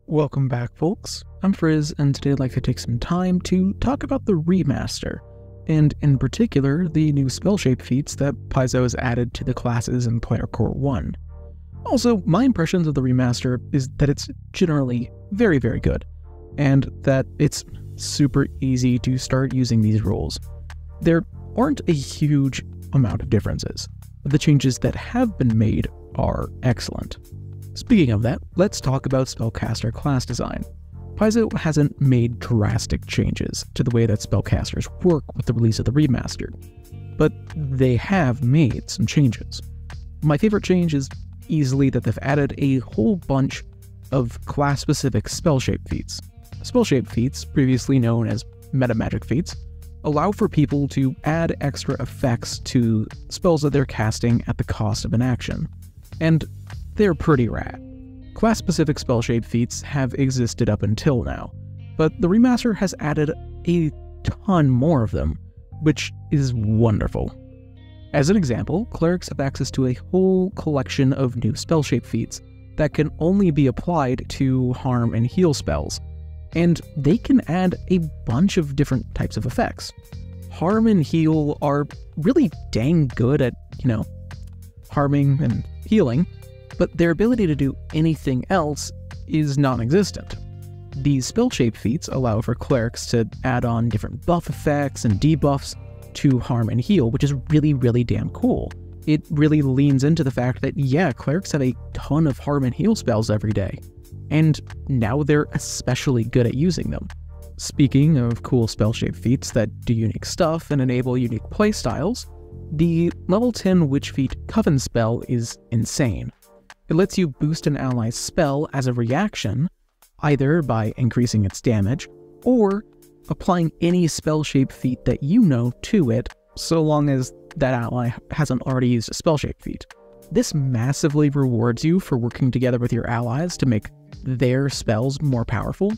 Welcome back, folks. I'm Frizz, and today I'd like to take some time to talk about the Remaster, and in particular, the new Spellshape feats that Paizo has added to the classes in Player Core 1. Also, my impressions of the Remaster is that it's generally very, very good, and that it's super easy to start using these rules. There aren't a huge amount of differences, but the changes that have been made are excellent. Speaking of that, let's talk about spellcaster class design. Paizo hasn't made drastic changes to the way that spellcasters work with the release of the Remaster, but they have made some changes. My favorite change is easily that they've added a whole bunch of class-specific spellshape feats. Spellshape feats, previously known as metamagic feats, allow for people to add extra effects to spells that they're casting at the cost of an action, and they're pretty rad. Class-specific spellshape feats have existed up until now, but the Remaster has added a ton more of them, which is wonderful. As an example, clerics have access to a whole collection of new spellshape feats that can only be applied to harm and heal spells, and they can add a bunch of different types of effects. Harm and heal are really dang good at, harming and healing, but their ability to do anything else is non-existent. These spellshape feats allow for clerics to add on different buff effects and debuffs to harm and heal, which is really, really damn cool. It really leans into the fact that, yeah, clerics have a ton of harm and heal spells every day, and now they're especially good at using them. Speaking of cool spellshape feats that do unique stuff and enable unique playstyles, the level 10 Witch Feat Coven spell is insane. It lets you boost an ally's spell as a reaction, either by increasing its damage, or applying any spellshape feat that you know to it, so long as that ally hasn't already used a spellshape feat. This massively rewards you for working together with your allies to make their spells more powerful.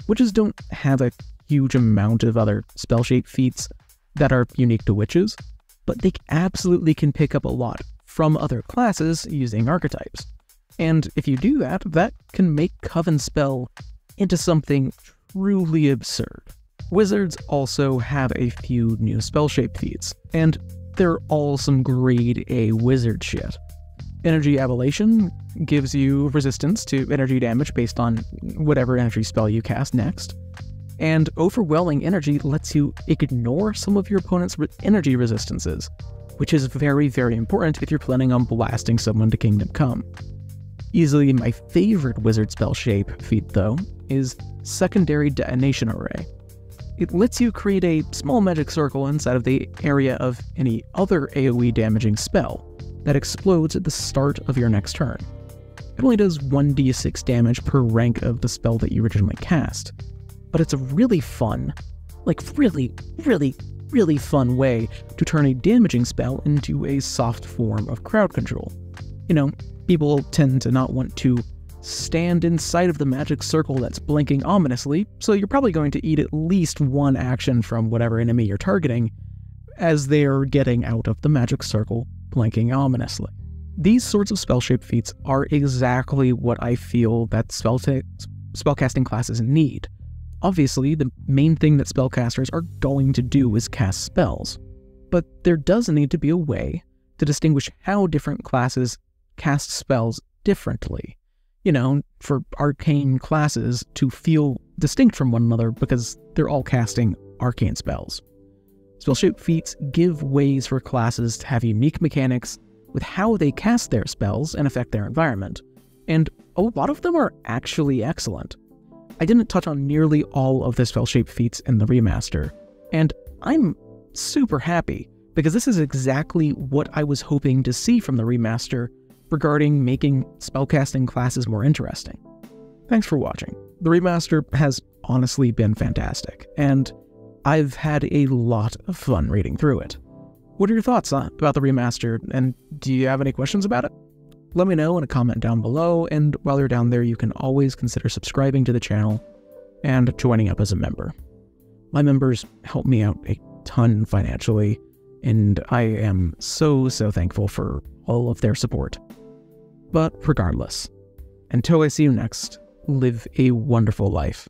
Witches don't have a huge amount of other spellshape feats that are unique to witches, but they absolutely can pick up a lot from other classes using archetypes. And if you do that, that can make Coven Spell into something truly absurd. Wizards also have a few new spellshape feats, and they're all some grade A wizard shit. Energy Ablation gives you resistance to energy damage based on whatever energy spell you cast next, and Overwhelming Energy lets you ignore some of your opponent's energy resistances, which is very, very important if you're planning on blasting someone to Kingdom Come. Easily my favorite wizard spellshape feat, though, is Secondary Detonation Array. It lets you create a small magic circle inside of the area of any other AoE damaging spell that explodes at the start of your next turn. It only does 1d6 damage per rank of the spell that you originally cast, but it's a really fun, really fun way to turn a damaging spell into a soft form of crowd control. People tend to not want to stand inside of the magic circle that's blinking ominously, so you're probably going to eat at least one action from whatever enemy you're targeting as they're getting out of the magic circle blinking ominously. These sorts of spellshape feats are exactly what I feel that spellcasting classes need. Obviously, the main thing that spellcasters are going to do is cast spells, but there does need to be a way to distinguish how different classes cast spells differently. For arcane classes to feel distinct from one another because they're all casting arcane spells. Spellshape feats give ways for classes to have unique mechanics with how they cast their spells and affect their environment, and a lot of them are actually excellent. I didn't touch on nearly all of the spellshape feats in the Remaster, and I'm super happy because this is exactly what I was hoping to see from the Remaster regarding making spellcasting classes more interesting. Thanks for watching. The Remaster has honestly been fantastic, and I've had a lot of fun reading through it. What are your thoughts about the Remaster, and do you have any questions about it? Let me know in a comment down below, and while you're down there, you can always consider subscribing to the channel and joining up as a member. My members help me out a ton financially, and I am so thankful for all of their support. But regardless, until I see you next, live a wonderful life.